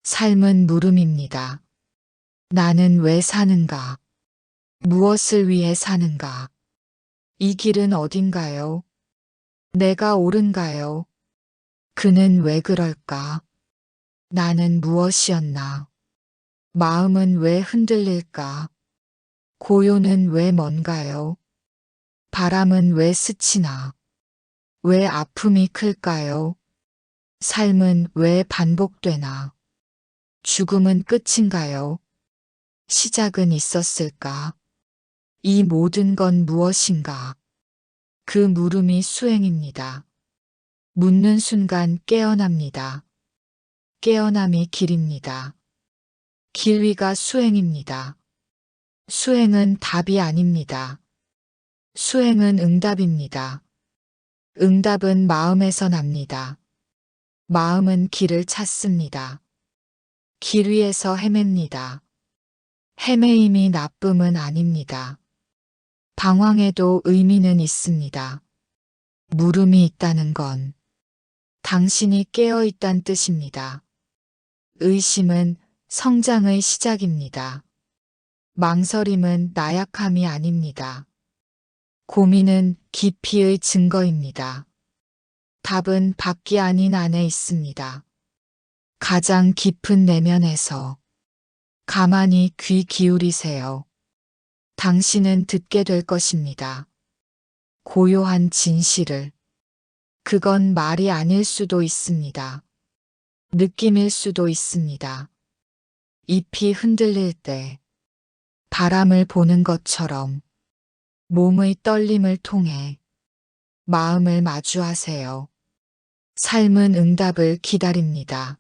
삶은 물음입니다. 나는 왜 사는가? 무엇을 위해 사는가? 이 길은 어딘가요? 내가 옳은가요? 그는 왜 그럴까? 나는 무엇이었나? 마음은 왜 흔들릴까? 고요는 왜 뭔가요? 바람은 왜 스치나? 왜 아픔이 클까요? 삶은 왜 반복되나? 죽음은 끝인가요? 시작은 있었을까? 이 모든 건 무엇인가? 그 물음이 수행입니다. 묻는 순간 깨어납니다. 깨어남이 길입니다. 길 위가 수행입니다. 수행은 답이 아닙니다. 수행은 응답입니다. 응답은 마음에서 납니다. 마음은 길을 찾습니다. 길 위에서 헤맵니다. 헤매임이 나쁨은 아닙니다. 방황에도 의미는 있습니다. 물음이 있다는 건 당신이 깨어 있다는 뜻입니다. 의심은 성장의 시작입니다. 망설임은 나약함이 아닙니다. 고민은 깊이의 증거입니다. 답은 밖이 아닌 안에 있습니다. 가장 깊은 내면에서 가만히 귀 기울이세요. 당신은 듣게 될 것입니다. 고요한 진실을. 그건 말이 아닐 수도 있습니다. 느낌일 수도 있습니다. 잎이 흔들릴 때 바람을 보는 것처럼 몸의 떨림을 통해 마음을 마주하세요. 삶은 응답을 기다립니다.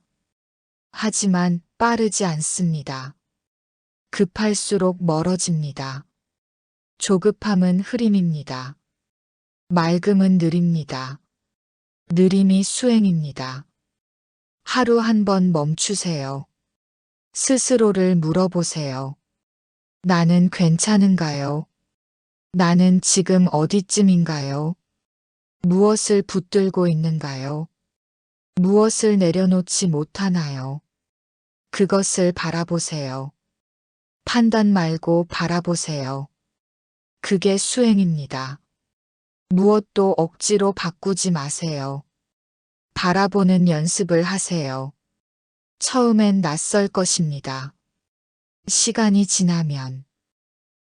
하지만 빠르지 않습니다. 급할수록 멀어집니다. 조급함은 흐림입니다. 맑음은 느립니다. 느림이 수행입니다. 하루 한 번 멈추세요. 스스로를 물어보세요. 나는 괜찮은가요? 나는 지금 어디쯤인가요? 무엇을 붙들고 있는가요? 무엇을 내려놓지 못하나요? 그것을 바라보세요. 판단 말고 바라보세요. 그게 수행입니다. 무엇도 억지로 바꾸지 마세요. 바라보는 연습을 하세요. 처음엔 낯설 것입니다. 시간이 지나면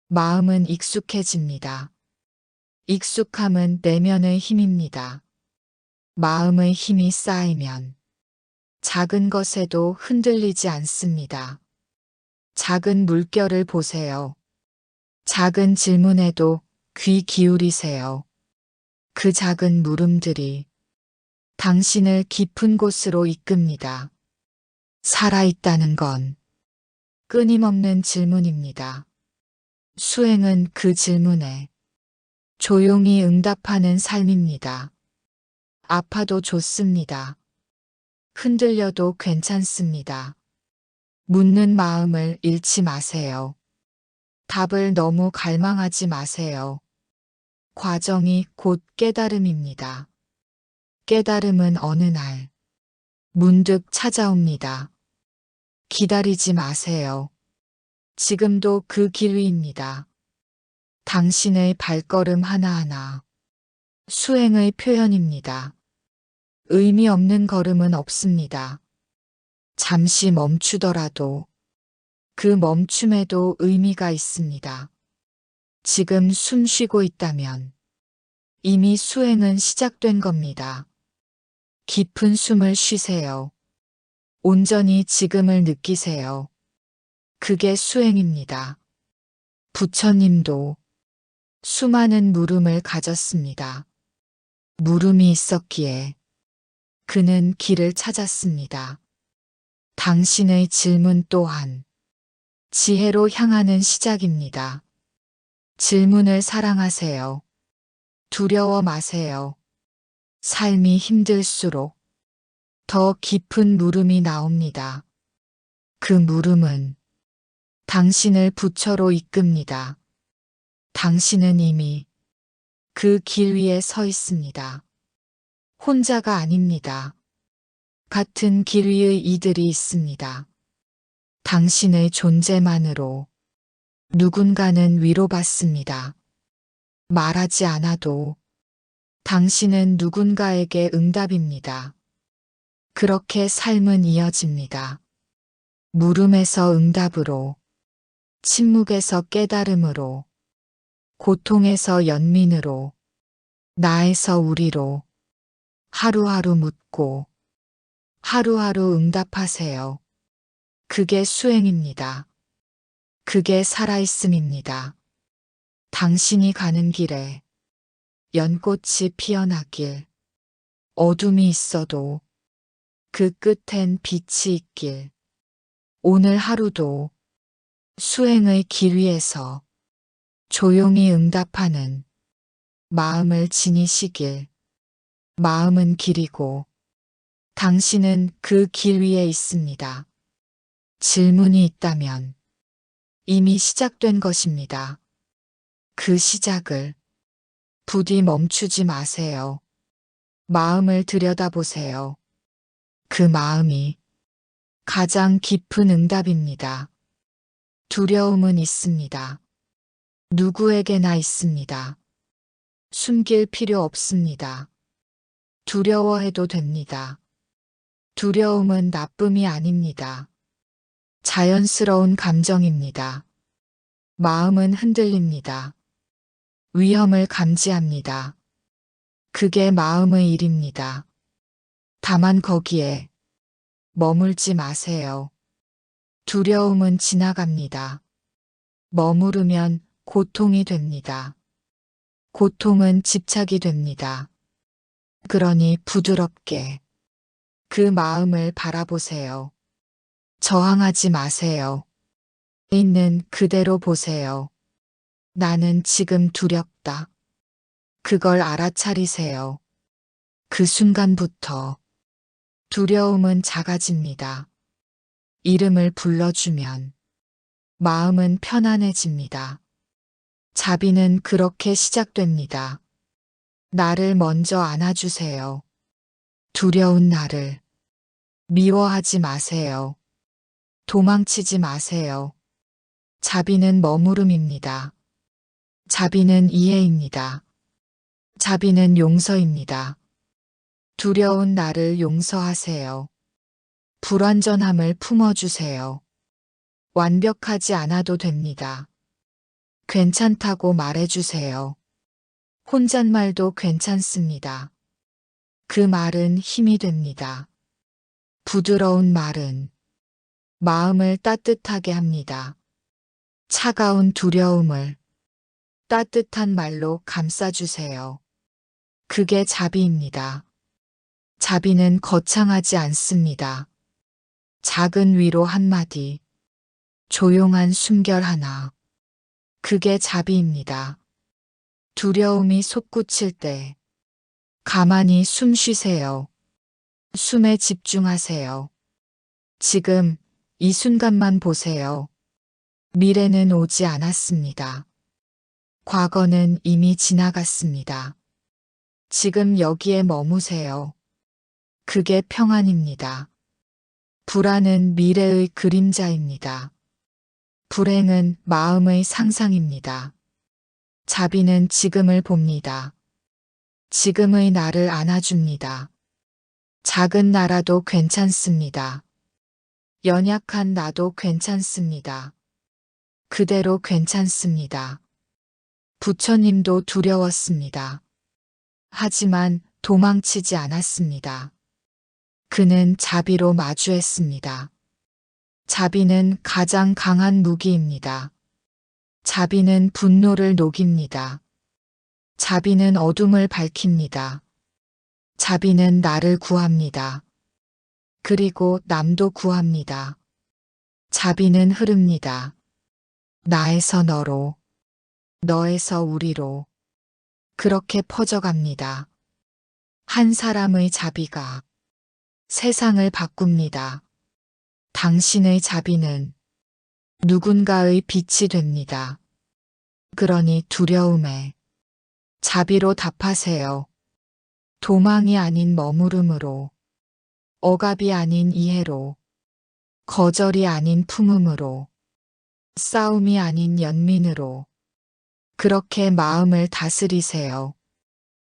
마음은 익숙해집니다. 익숙함은 내면의 힘입니다. 마음의 힘이 쌓이면 작은 것에도 흔들리지 않습니다. 작은 물결을 보세요. 작은 질문에도 귀 기울이세요. 그 작은 물음들이 당신을 깊은 곳으로 이끕니다. 살아있다는 건 끊임없는 질문입니다. 수행은 그 질문에 조용히 응답하는 삶입니다. 아파도 좋습니다. 흔들려도 괜찮습니다. 묻는 마음을 잃지 마세요. 답을 너무 갈망하지 마세요. 과정이 곧 깨달음입니다. 깨달음은 어느 날 문득 찾아옵니다. 기다리지 마세요. 지금도 그 길 위입니다. 당신의 발걸음 하나하나 수행의 표현입니다. 의미 없는 걸음은 없습니다. 잠시 멈추더라도 그 멈춤에도 의미가 있습니다. 지금 숨 쉬고 있다면 이미 수행은 시작된 겁니다. 깊은 숨을 쉬세요. 온전히 지금을 느끼세요. 그게 수행입니다. 부처님도 수많은 물음을 가졌습니다. 물음이 있었기에 그는 길을 찾았습니다. 당신의 질문 또한 지혜로 향하는 시작입니다. 질문을 사랑하세요. 두려워 마세요. 삶이 힘들수록 더 깊은 물음이 나옵니다. 그 물음은 당신을 부처로 이끕니다. 당신은 이미 그 길 위에 서 있습니다. 혼자가 아닙니다. 같은 길 위의 이들이 있습니다. 당신의 존재만으로 누군가는 위로받습니다. 말하지 않아도 당신은 누군가에게 응답입니다. 그렇게 삶은 이어집니다. 물음에서 응답으로, 침묵에서 깨달음으로, 고통에서 연민으로, 나에서 우리로 하루하루 묻고 하루하루 응답하세요. 그게 수행입니다. 그게 살아있음입니다. 당신이 가는 길에 연꽃이 피어나길, 어둠이 있어도 그 끝엔 빛이 있길, 오늘 하루도 수행의 길 위에서 조용히 응답하는 마음을 지니시길. 마음은 길이고 당신은 그 길 위에 있습니다. 질문이 있다면 이미 시작된 것입니다. 그 시작을 부디 멈추지 마세요. 마음을 들여다보세요. 그 마음이 가장 깊은 응답입니다. 두려움은 있습니다. 누구에게나 있습니다. 숨길 필요 없습니다. 두려워해도 됩니다. 두려움은 나쁨이 아닙니다. 자연스러운 감정입니다. 마음은 흔들립니다. 위험을 감지합니다. 그게 마음의 일입니다. 다만 거기에 머물지 마세요. 두려움은 지나갑니다. 머무르면 고통이 됩니다. 고통은 집착이 됩니다. 그러니 부드럽게 그 마음을 바라보세요. 저항하지 마세요. 있는 그대로 보세요. 나는 지금 두렵다. 그걸 알아차리세요. 그 순간부터 두려움은 작아집니다. 이름을 불러주면 마음은 편안해집니다. 자비는 그렇게 시작됩니다. 나를 먼저 안아주세요. 두려운 나를 미워하지 마세요. 도망치지 마세요. 자비는 머무름입니다. 자비는 이해입니다. 자비는 용서입니다. 두려운 나를 용서하세요. 불완전함을 품어주세요. 완벽하지 않아도 됩니다. 괜찮다고 말해주세요. 혼잣말도 괜찮습니다. 그 말은 힘이 됩니다. 부드러운 말은 마음을 따뜻하게 합니다. 차가운 두려움을 따뜻한 말로 감싸주세요. 그게 자비입니다. 자비는 거창하지 않습니다. 작은 위로 한마디, 조용한 숨결 하나. 그게 자비입니다. 두려움이 솟구칠 때 가만히 숨 쉬세요. 숨에 집중하세요. 지금 이 순간만 보세요. 미래는 오지 않았습니다. 과거는 이미 지나갔습니다. 지금 여기에 머무세요. 그게 평안입니다. 불안은 미래의 그림자입니다. 불행은 마음의 상상입니다. 자비는 지금을 봅니다. 지금의 나를 안아줍니다. 작은 나라도 괜찮습니다. 연약한 나도 괜찮습니다. 그대로 괜찮습니다. 부처님도 두려웠습니다. 하지만 도망치지 않았습니다. 그는 자비로 마주했습니다. 자비는 가장 강한 무기입니다. 자비는 분노를 녹입니다. 자비는 어둠을 밝힙니다. 자비는 나를 구합니다. 그리고 남도 구합니다. 자비는 흐릅니다. 나에서 너로, 너에서 우리로 그렇게 퍼져갑니다. 한 사람의 자비가 세상을 바꿉니다. 당신의 자비는 누군가의 빛이 됩니다. 그러니 두려움에 자비로 답하세요. 도망이 아닌 머무름으로, 억압이 아닌 이해로, 거절이 아닌 품음으로, 싸움이 아닌 연민으로 그렇게 마음을 다스리세요.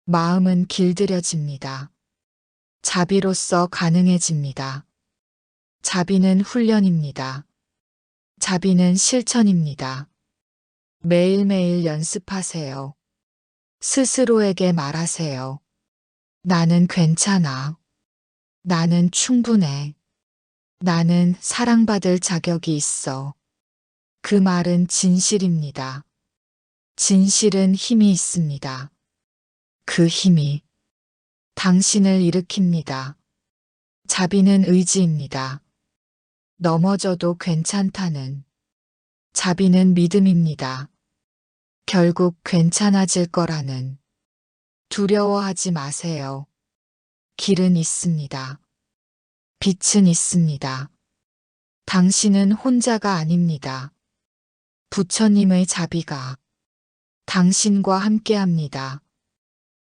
마음은 길들여집니다. 자비로서 가능해집니다. 자비는 훈련입니다. 자비는 실천입니다. 매일매일 연습하세요. 스스로에게 말하세요. 나는 괜찮아. 나는 충분해. 나는 사랑받을 자격이 있어. 그 말은 진실입니다. 진실은 힘이 있습니다. 그 힘이 당신을 일으킵니다. 자비는 의지입니다. 넘어져도 괜찮다는. 자비는 믿음입니다. 결국 괜찮아질 거라는. 두려워하지 마세요. 길은 있습니다. 빛은 있습니다. 당신은 혼자가 아닙니다. 부처님의 자비가 당신과 함께합니다.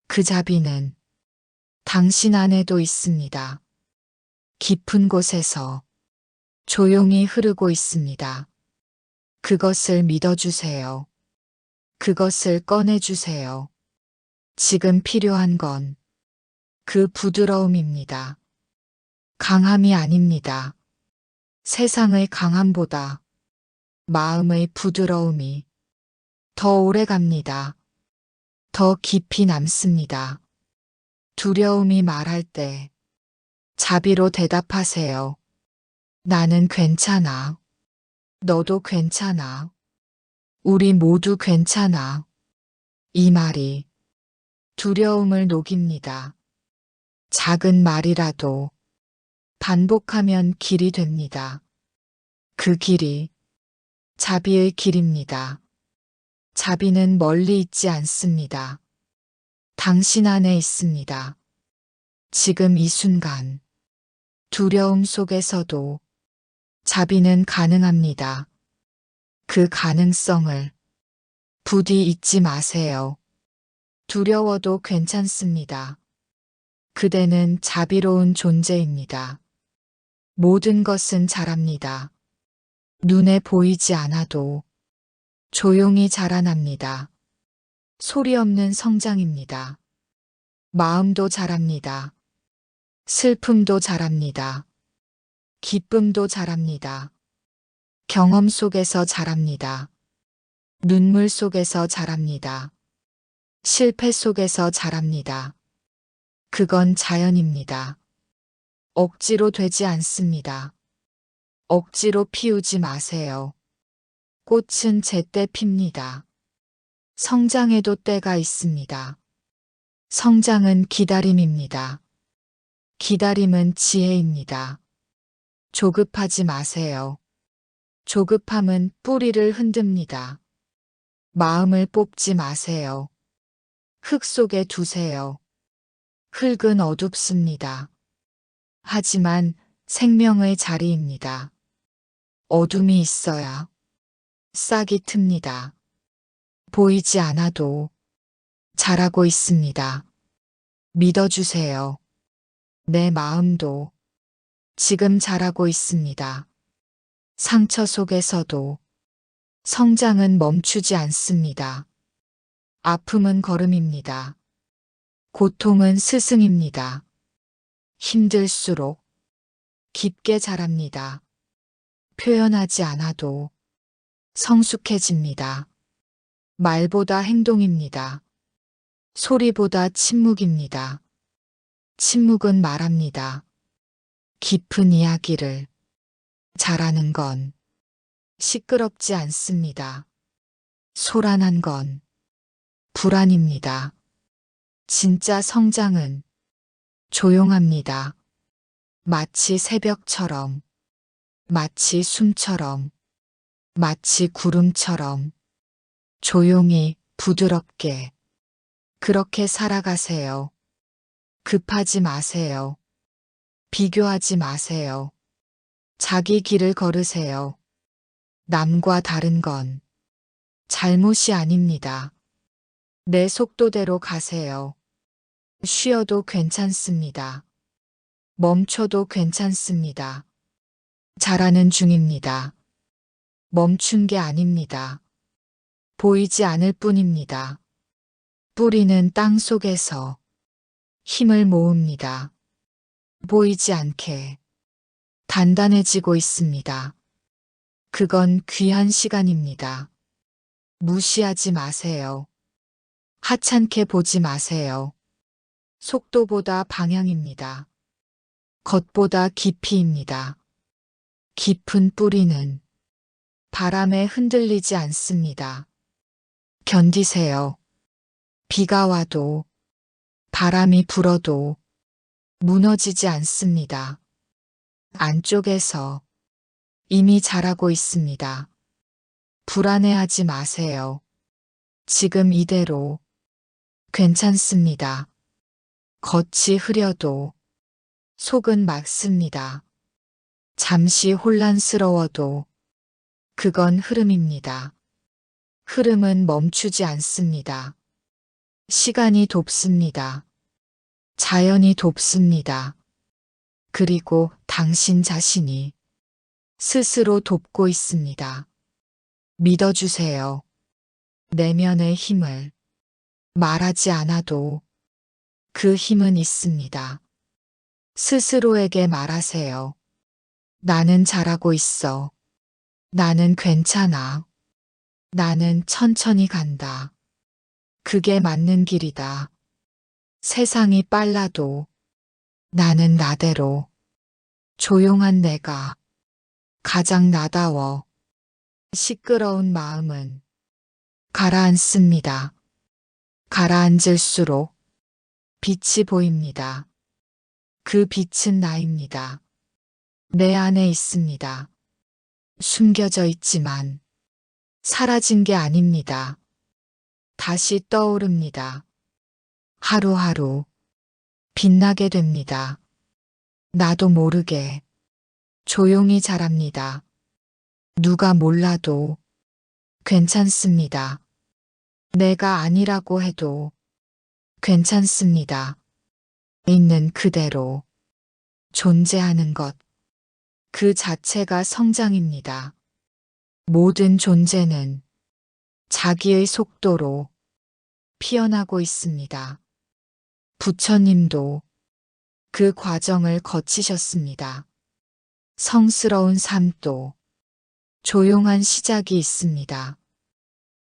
그 자비는 당신 안에도 있습니다. 깊은 곳에서 조용히 흐르고 있습니다. 그것을 믿어주세요. 그것을 꺼내주세요. 지금 필요한 건 그 부드러움입니다. 강함이 아닙니다. 세상의 강함보다 마음의 부드러움이 더 오래 갑니다. 더 깊이 남습니다. 두려움이 말할 때 자비로 대답하세요. 나는 괜찮아. 너도 괜찮아. 우리 모두 괜찮아. 이 말이 두려움을 녹입니다. 작은 말이라도 반복하면 길이 됩니다. 그 길이 자비의 길입니다. 자비는 멀리 있지 않습니다. 당신 안에 있습니다. 지금 이 순간 두려움 속에서도 자비는 가능합니다. 그 가능성을 부디 잊지 마세요. 두려워도 괜찮습니다. 그대는 자비로운 존재입니다. 모든 것은 자랍니다. 눈에 보이지 않아도 조용히 자라납니다. 소리 없는 성장입니다. 마음도 자랍니다. 슬픔도 자랍니다. 기쁨도 자랍니다. 경험 속에서 자랍니다. 눈물 속에서 자랍니다. 실패 속에서 자랍니다. 그건 자연입니다. 억지로 되지 않습니다. 억지로 피우지 마세요. 꽃은 제때 핍니다. 성장에도 때가 있습니다. 성장은 기다림입니다. 기다림은 지혜입니다. 조급하지 마세요. 조급함은 뿌리를 흔듭니다. 마음을 뽑지 마세요. 흙 속에 두세요. 흙은 어둡습니다. 하지만 생명의 자리입니다. 어둠이 있어야 싹이 틉니다. 보이지 않아도 자라고 있습니다. 믿어주세요. 내 마음도 지금 자라고 있습니다. 상처 속에서도 성장은 멈추지 않습니다. 아픔은 걸음입니다. 고통은 스승입니다. 힘들수록 깊게 자랍니다. 표현하지 않아도 성숙해집니다. 말보다 행동입니다. 소리보다 침묵입니다. 침묵은 말합니다. 깊은 이야기를. 잘하는 건 시끄럽지 않습니다. 소란한 건 불안입니다. 진짜 성장은 조용합니다. 마치 새벽처럼, 마치 숨처럼, 마치 구름처럼 조용히 부드럽게 그렇게 살아가세요. 급하지 마세요. 비교하지 마세요. 자기 길을 걸으세요. 남과 다른 건 잘못이 아닙니다. 내 속도대로 가세요. 쉬어도 괜찮습니다. 멈춰도 괜찮습니다. 자라는 중입니다. 멈춘 게 아닙니다. 보이지 않을 뿐입니다. 뿌리는 땅 속에서 힘을 모읍니다. 보이지 않게 단단해지고 있습니다. 그건 귀한 시간입니다. 무시하지 마세요. 하찮게 보지 마세요. 속도보다 방향입니다. 겉보다 깊이입니다. 깊은 뿌리는 바람에 흔들리지 않습니다. 견디세요. 비가 와도 바람이 불어도 무너지지 않습니다. 안쪽에서 이미 자라고 있습니다. 불안해하지 마세요. 지금 이대로 괜찮습니다. 겉이 흐려도 속은 맑습니다. 잠시 혼란스러워도 그건 흐름입니다. 흐름은 멈추지 않습니다. 시간이 돕습니다. 자연이 돕습니다. 그리고 당신 자신이 스스로 돕고 있습니다. 믿어주세요. 내면의 힘을 말하지 않아도 그 힘은 있습니다. 스스로에게 말하세요. 나는 잘하고 있어. 나는 괜찮아. 나는 천천히 간다. 그게 맞는 길이다. 세상이 빨라도 나는 나대로 조용한 내가 가장 나다워. 시끄러운 마음은 가라앉습니다. 가라앉을수록 빛이 보입니다. 그 빛은 나입니다. 내 안에 있습니다. 숨겨져 있지만 사라진 게 아닙니다. 다시 떠오릅니다. 하루하루 빛나게 됩니다. 나도 모르게 조용히 자랍니다. 누가 몰라도 괜찮습니다. 내가 아니라고 해도 괜찮습니다. 있는 그대로 존재하는 것, 그 자체가 성장입니다. 모든 존재는 자기의 속도로 피어나고 있습니다. 부처님도 그 과정을 거치셨습니다. 성스러운 삶도 조용한 시작이 있습니다.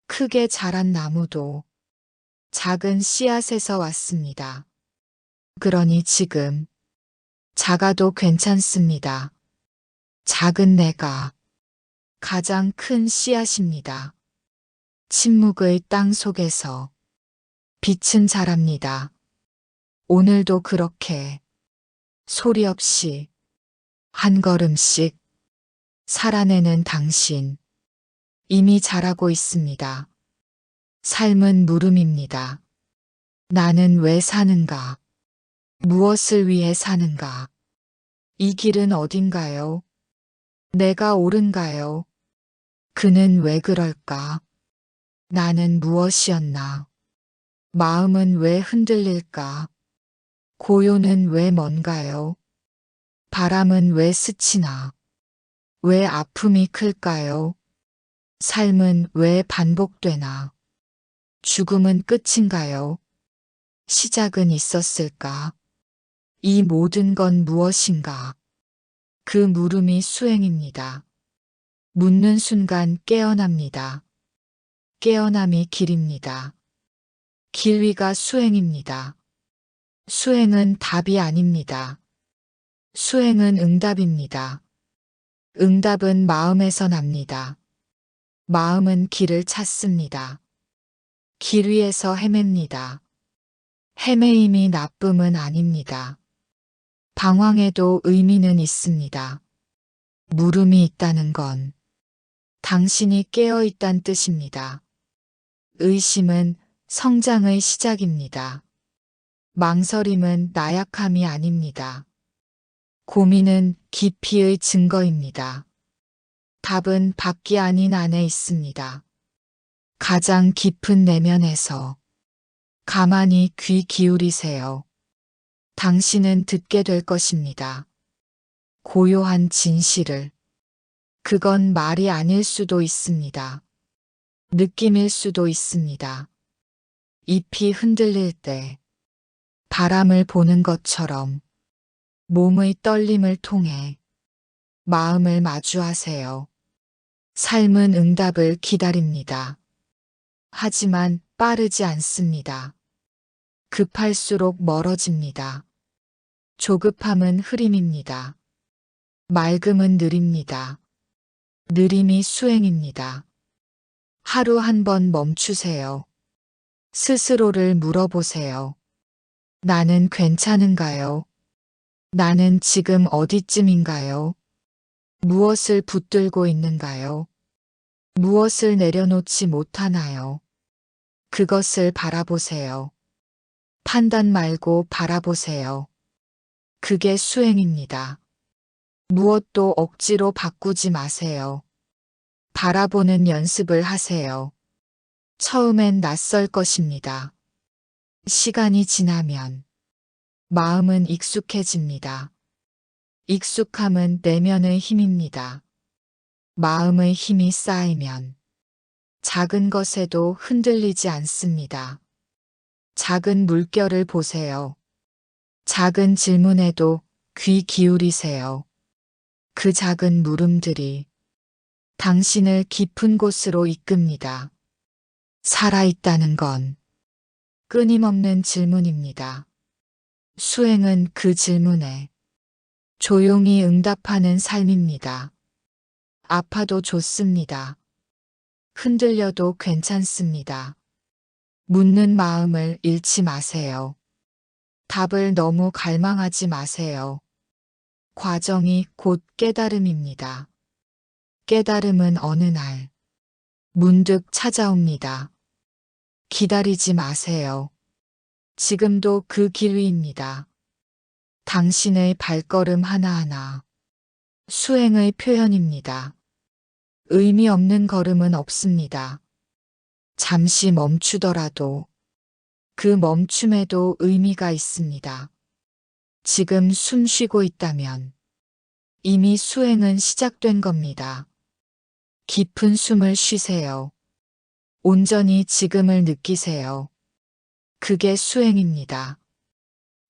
크게 자란 나무도 작은 씨앗에서 왔습니다. 그러니 지금 작아도 괜찮습니다. 작은 내가 가장 큰 씨앗입니다. 침묵의 땅 속에서 빛은 자랍니다. 오늘도 그렇게 소리 없이 한 걸음씩 살아내는 당신, 이미 자라고 있습니다. 삶은 물음입니다. 나는 왜 사는가? 무엇을 위해 사는가? 이 길은 어딘가요? 내가 옳은가요? 그는 왜 그럴까? 나는 무엇이었나? 마음은 왜 흔들릴까? 고요는 왜 뭔가요? 바람은 왜 스치나? 왜 아픔이 클까요? 삶은 왜 반복되나? 죽음은 끝인가요? 시작은 있었을까? 이 모든 건 무엇인가? 그 물음이 수행입니다. 묻는 순간 깨어납니다. 깨어남이 길입니다. 길 위가 수행입니다. 수행은 답이 아닙니다. 수행은 응답입니다. 응답은 마음에서 납니다. 마음은 길을 찾습니다. 길 위에서 헤맵니다. 헤매임이 나쁨은 아닙니다. 방황에도 의미는 있습니다. 물음이 있다는 건 당신이 깨어 있다는 뜻입니다. 의심은 성장의 시작입니다. 망설임은 나약함이 아닙니다. 고민은 깊이의 증거입니다. 답은 밖이 아닌 안에 있습니다. 가장 깊은 내면에서 가만히 귀 기울이세요. 당신은 듣게 될 것입니다. 고요한 진실을, 그건 말이 아닐 수도 있습니다. 느낌일 수도 있습니다. 잎이 흔들릴 때 바람을 보는 것처럼 몸의 떨림을 통해 마음을 마주하세요. 삶은 응답을 기다립니다. 하지만 빠르지 않습니다. 급할수록 멀어집니다. 조급함은 흐림입니다. 맑음은 느립니다. 느림이 수행입니다. 하루 한 번 멈추세요. 스스로를 물어보세요. 나는 괜찮은가요? 나는 지금 어디쯤인가요? 무엇을 붙들고 있는가요? 무엇을 내려놓지 못하나요? 그것을 바라보세요. 판단 말고 바라보세요. 그게 수행입니다. 무엇도 억지로 바꾸지 마세요. 바라보는 연습을 하세요. 처음엔 낯설 것입니다. 시간이 지나면 마음은 익숙해집니다. 익숙함은 내면의 힘입니다. 마음의 힘이 쌓이면 작은 것에도 흔들리지 않습니다. 작은 물결을 보세요. 작은 질문에도 귀 기울이세요. 그 작은 물음들이 당신을 깊은 곳으로 이끕니다. 살아있다는 건 끊임없는 질문입니다. 수행은 그 질문에 조용히 응답하는 삶입니다. 아파도 좋습니다. 흔들려도 괜찮습니다. 묻는 마음을 잃지 마세요. 답을 너무 갈망하지 마세요. 과정이 곧 깨달음입니다. 깨달음은 어느 날 문득 찾아옵니다. 기다리지 마세요. 지금도 그 길 위입니다. 당신의 발걸음 하나하나 수행의 표현입니다. 의미 없는 걸음은 없습니다. 잠시 멈추더라도 그 멈춤에도 의미가 있습니다. 지금 숨 쉬고 있다면 이미 수행은 시작된 겁니다. 깊은 숨을 쉬세요. 온전히 지금을 느끼세요. 그게 수행입니다.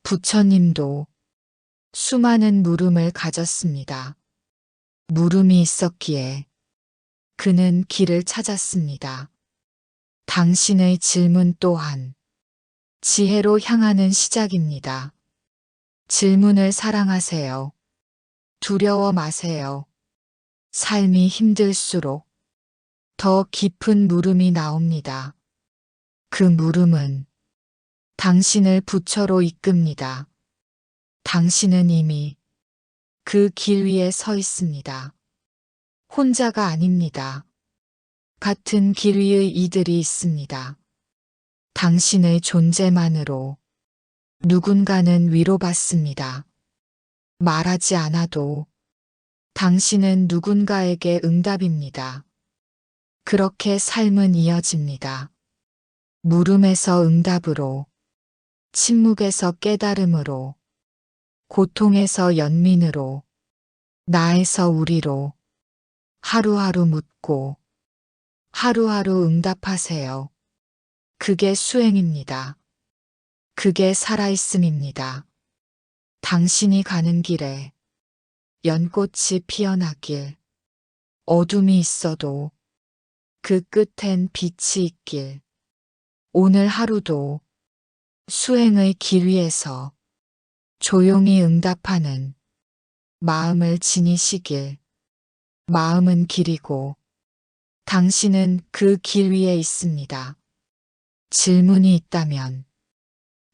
부처님도 수많은 물음을 가졌습니다. 물음이 있었기에 그는 길을 찾았습니다. 당신의 질문 또한 지혜로 향하는 시작입니다. 질문을 사랑하세요. 두려워 마세요. 삶이 힘들수록 더 깊은 물음이 나옵니다. 그 물음은 당신을 부처로 이끕니다. 당신은 이미 그 길 위에 서 있습니다. 혼자가 아닙니다. 같은 길 위의 이들이 있습니다. 당신의 존재만으로 누군가는 위로받습니다. 말하지 않아도 당신은 누군가에게 응답입니다. 그렇게 삶은 이어집니다. 물음에서 응답으로, 침묵에서 깨달음으로, 고통에서 연민으로, 나에서 우리로 하루하루 묻고 하루하루 응답하세요. 그게 수행입니다. 그게 살아있음입니다. 당신이 가는 길에 연꽃이 피어나길, 어둠이 있어도 그 끝엔 빛이 있길, 오늘 하루도 수행의 길 위에서 조용히 응답하는 마음을 지니시길. 마음은 길이고 당신은 그 길 위에 있습니다. 질문이 있다면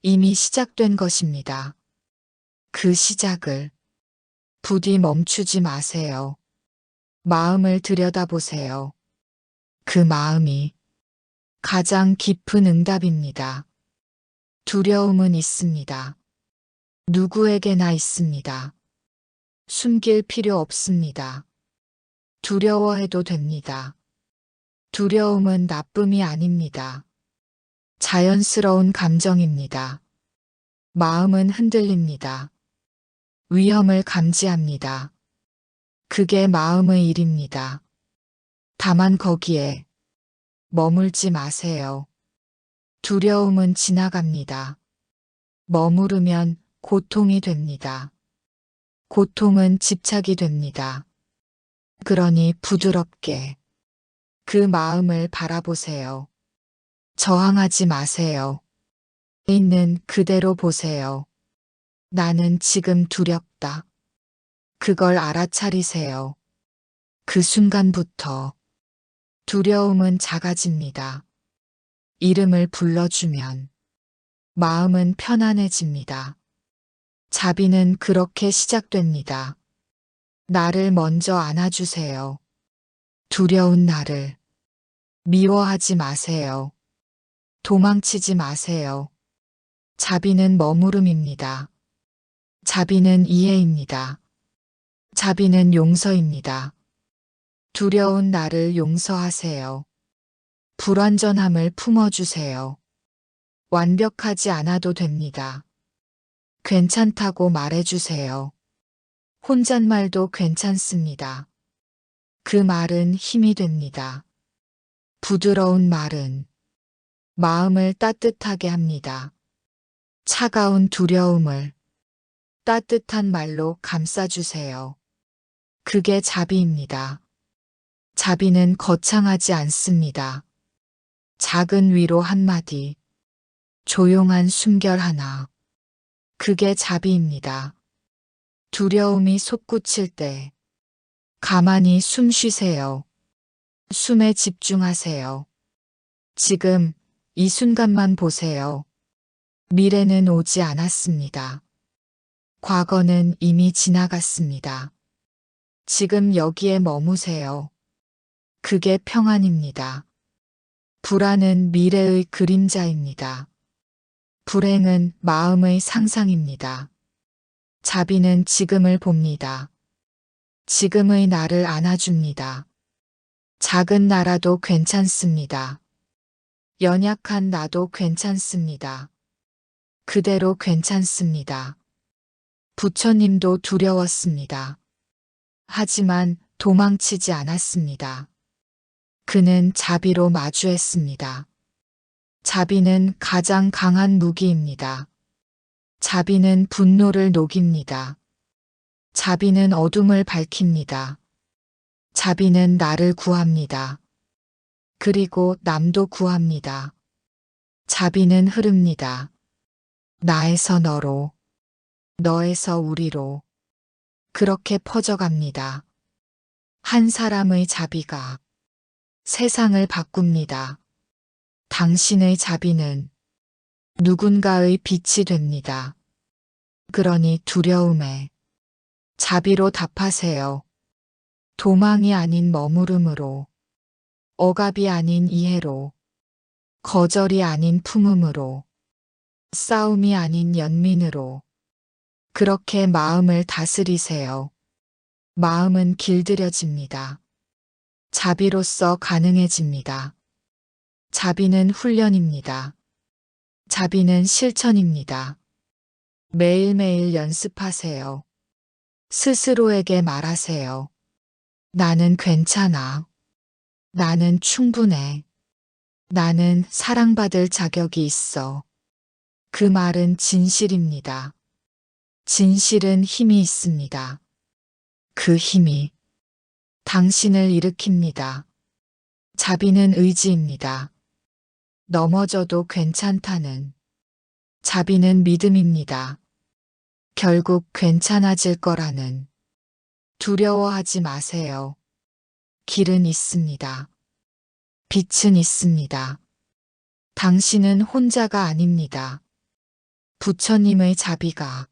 이미 시작된 것입니다. 그 시작을 부디 멈추지 마세요. 마음을 들여다보세요. 그 마음이 가장 깊은 응답입니다. 두려움은 있습니다. 누구에게나 있습니다. 숨길 필요 없습니다. 두려워해도 됩니다. 두려움은 나쁨이 아닙니다. 자연스러운 감정입니다. 마음은 흔들립니다. 위험을 감지합니다. 그게 마음의 일입니다. 다만 거기에 머물지 마세요. 두려움은 지나갑니다. 머무르면 고통이 됩니다. 고통은 집착이 됩니다. 그러니 부드럽게 그 마음을 바라보세요. 저항하지 마세요. 있는 그대로 보세요. 나는 지금 두렵다. 그걸 알아차리세요. 그 순간부터 두려움은 작아집니다. 이름을 불러주면 마음은 편안해집니다. 자비는 그렇게 시작됩니다. 나를 먼저 안아주세요. 두려운 나를 미워하지 마세요. 도망치지 마세요. 자비는 머무름입니다. 자비는 이해입니다. 자비는 용서입니다. 두려운 나를 용서하세요. 불완전함을 품어주세요. 완벽하지 않아도 됩니다. 괜찮다고 말해주세요. 혼잣말도 괜찮습니다. 그 말은 힘이 됩니다. 부드러운 말은 마음을 따뜻하게 합니다. 차가운 두려움을 따뜻한 말로 감싸주세요. 그게 자비입니다. 자비는 거창하지 않습니다. 작은 위로 한마디, 조용한 숨결 하나. 그게 자비입니다. 두려움이 솟구칠 때 가만히 숨 쉬세요. 숨에 집중하세요. 지금 이 순간만 보세요. 미래는 오지 않았습니다. 과거는 이미 지나갔습니다. 지금 여기에 머무세요. 그게 평안입니다. 불안은 미래의 그림자입니다. 불행은 마음의 상상입니다. 자비는 지금을 봅니다. 지금의 나를 안아줍니다. 작은 나라도 괜찮습니다. 연약한 나도 괜찮습니다. 그대로 괜찮습니다. 부처님도 두려웠습니다. 하지만 도망치지 않았습니다. 그는 자비로 마주했습니다. 자비는 가장 강한 무기입니다. 자비는 분노를 녹입니다. 자비는 어둠을 밝힙니다. 자비는 나를 구합니다. 그리고 남도 구합니다. 자비는 흐릅니다. 나에서 너로, 너에서 우리로. 그렇게 퍼져갑니다. 한 사람의 자비가 세상을 바꿉니다. 당신의 자비는 누군가의 빛이 됩니다. 그러니 두려움에 자비로 답하세요. 도망이 아닌 머무름으로, 억압이 아닌 이해로, 거절이 아닌 품음으로, 싸움이 아닌 연민으로. 그렇게 마음을 다스리세요. 마음은 길들여집니다. 자비로서 가능해집니다. 자비는 훈련입니다. 자비는 실천입니다. 매일매일 연습하세요. 스스로에게 말하세요. 나는 괜찮아. 나는 충분해. 나는 사랑받을 자격이 있어. 그 말은 진실입니다. 진실은 힘이 있습니다. 그 힘이 당신을 일으킵니다. 자비는 의지입니다. 넘어져도 괜찮다는. 자비는 믿음입니다. 결국 괜찮아질 거라는. 두려워하지 마세요. 길은 있습니다. 빛은 있습니다. 당신은 혼자가 아닙니다. 부처님의 자비가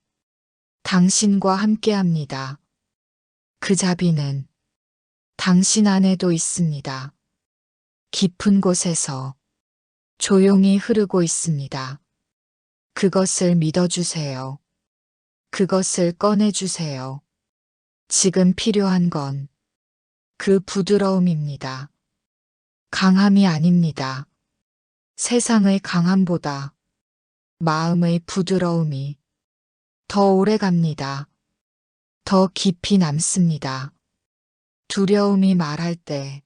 당신과 함께합니다. 그 자비는 당신 안에도 있습니다. 깊은 곳에서 조용히 흐르고 있습니다. 그것을 믿어주세요. 그것을 꺼내주세요. 지금 필요한 건 그 부드러움입니다. 강함이 아닙니다. 세상의 강함보다 마음의 부드러움이 더 오래 갑니다. 더 깊이 남습니다. 두려움이 말할 때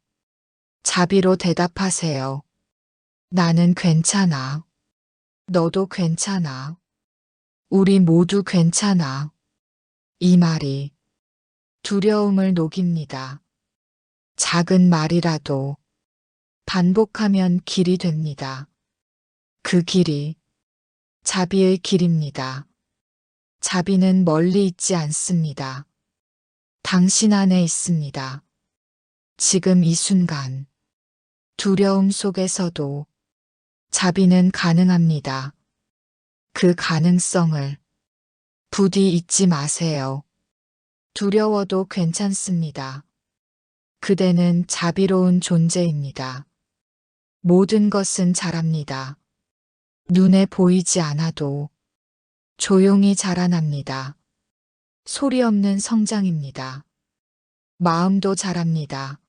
자비로 대답하세요. 나는 괜찮아. 너도 괜찮아. 우리 모두 괜찮아. 이 말이 두려움을 녹입니다. 작은 말이라도 반복하면 길이 됩니다. 그 길이 자비의 길입니다. 자비는 멀리 있지 않습니다. 당신 안에 있습니다. 지금 이 순간 두려움 속에서도 자비는 가능합니다. 그 가능성을 부디 잊지 마세요. 두려워도 괜찮습니다. 그대는 자비로운 존재입니다. 모든 것은 잘합니다. 눈에 보이지 않아도 조용히 자라납니다. 소리 없는 성장입니다. 마음도 자랍니다.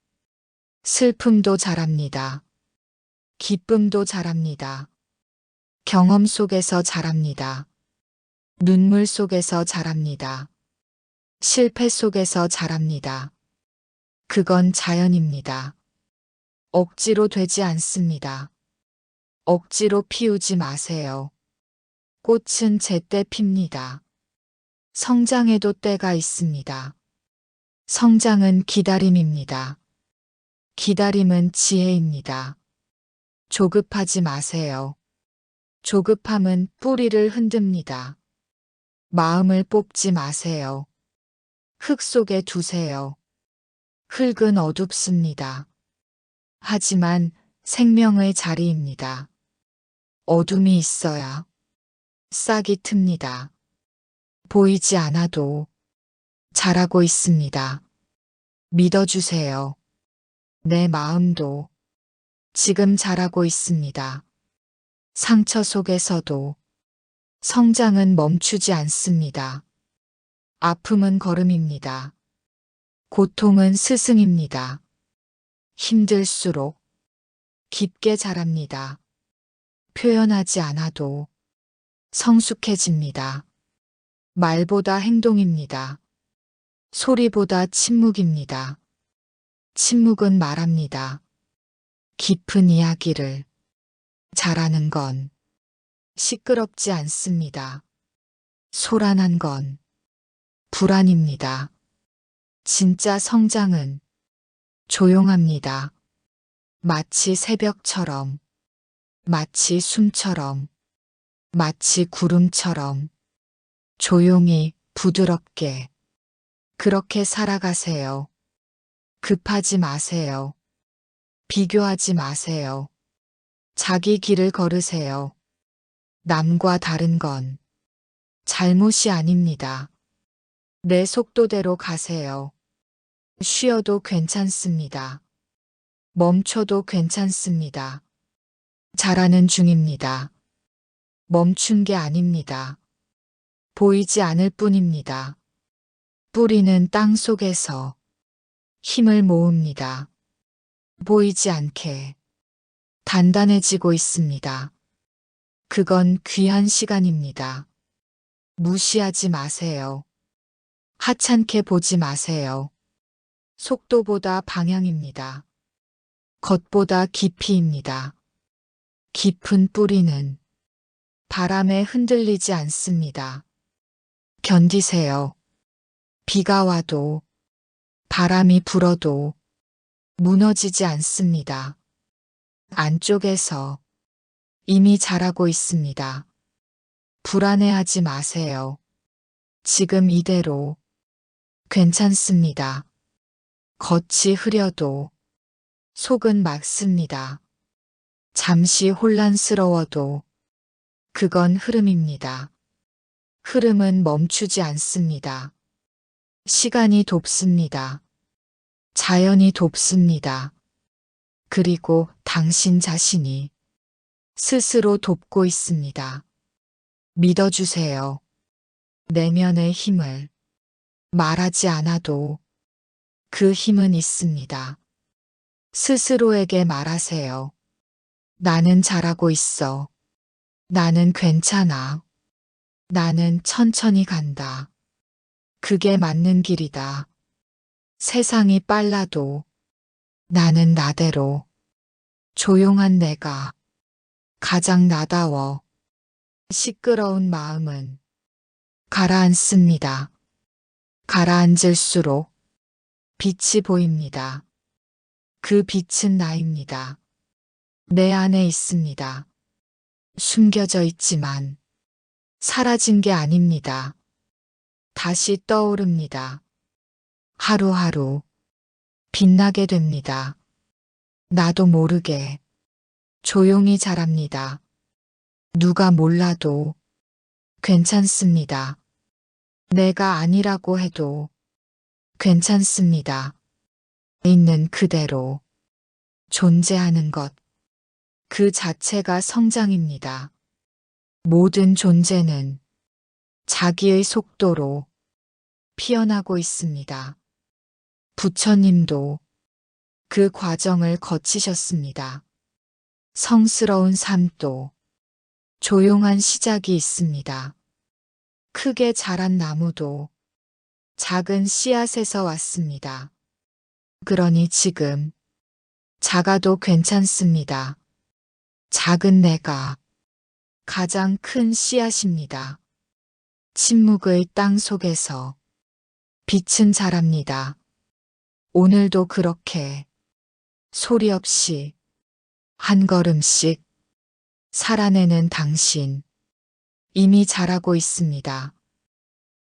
슬픔도 자랍니다. 기쁨도 자랍니다. 경험 속에서 자랍니다. 눈물 속에서 자랍니다. 실패 속에서 자랍니다. 그건 자연입니다. 억지로 되지 않습니다. 억지로 피우지 마세요. 꽃은 제때 핍니다. 성장에도 때가 있습니다. 성장은 기다림입니다. 기다림은 지혜입니다. 조급하지 마세요. 조급함은 뿌리를 흔듭니다. 마음을 뽑지 마세요. 흙 속에 두세요. 흙은 어둡습니다. 하지만 생명의 자리입니다. 어둠이 있어야 싹이 틉니다. 보이지 않아도 자라고 있습니다. 믿어주세요. 내 마음도 지금 자라고 있습니다. 상처 속에서도 성장은 멈추지 않습니다. 아픔은 걸음입니다. 고통은 스승입니다. 힘들수록 깊게 자랍니다. 표현하지 않아도 성숙해집니다. 말보다 행동입니다. 소리보다 침묵입니다. 침묵은 말합니다. 깊은 이야기를 잘하는 건 시끄럽지 않습니다. 소란한 건 불안입니다. 진짜 성장은 조용합니다. 마치 새벽처럼, 마치 숨처럼, 마치 구름처럼 조용히 부드럽게 그렇게 살아가세요. 급하지 마세요. 비교하지 마세요. 자기 길을 걸으세요. 남과 다른 건 잘못이 아닙니다. 내 속도대로 가세요. 쉬어도 괜찮습니다. 멈춰도 괜찮습니다. 자라는 중입니다. 멈춘 게 아닙니다. 보이지 않을 뿐입니다. 뿌리는 땅 속에서 힘을 모읍니다. 보이지 않게 단단해지고 있습니다. 그건 귀한 시간입니다. 무시하지 마세요. 하찮게 보지 마세요. 속도보다 방향입니다. 겉보다 깊이입니다. 깊은 뿌리는 바람에 흔들리지 않습니다. 견디세요. 비가 와도 바람이 불어도 무너지지 않습니다. 안쪽에서 이미 자라고 있습니다. 불안해하지 마세요. 지금 이대로 괜찮습니다. 겉이 흐려도 속은 맑습니다. 잠시 혼란스러워도 그건 흐름입니다. 흐름은 멈추지 않습니다. 시간이 돕습니다. 자연이 돕습니다. 그리고 당신 자신이 스스로 돕고 있습니다. 믿어주세요. 내면의 힘을 말하지 않아도 그 힘은 있습니다. 스스로에게 말하세요. 나는 잘하고 있어. 나는 괜찮아. 나는 천천히 간다. 그게 맞는 길이다. 세상이 빨라도 나는 나대로 조용한 내가 가장 나다워. 시끄러운 마음은 가라앉습니다. 가라앉을수록 빛이 보입니다. 그 빛은 나입니다. 내 안에 있습니다. 숨겨져 있지만 사라진 게 아닙니다. 다시 떠오릅니다. 하루하루 빛나게 됩니다. 나도 모르게 조용히 자랍니다. 누가 몰라도 괜찮습니다. 내가 아니라고 해도 괜찮습니다. 있는 그대로 존재하는 것, 그 자체가 성장입니다. 모든 존재는 자기의 속도로 피어나고 있습니다. 부처님도 그 과정을 거치셨습니다. 성스러운 삶도 조용한 시작이 있습니다. 크게 자란 나무도 작은 씨앗에서 왔습니다. 그러니 지금 작아도 괜찮습니다. 작은 내가 가장 큰 씨앗입니다. 침묵의 땅 속에서 빛은 자랍니다. 오늘도 그렇게 소리 없이 한 걸음씩 살아내는 당신, 이미 잘하고 있습니다.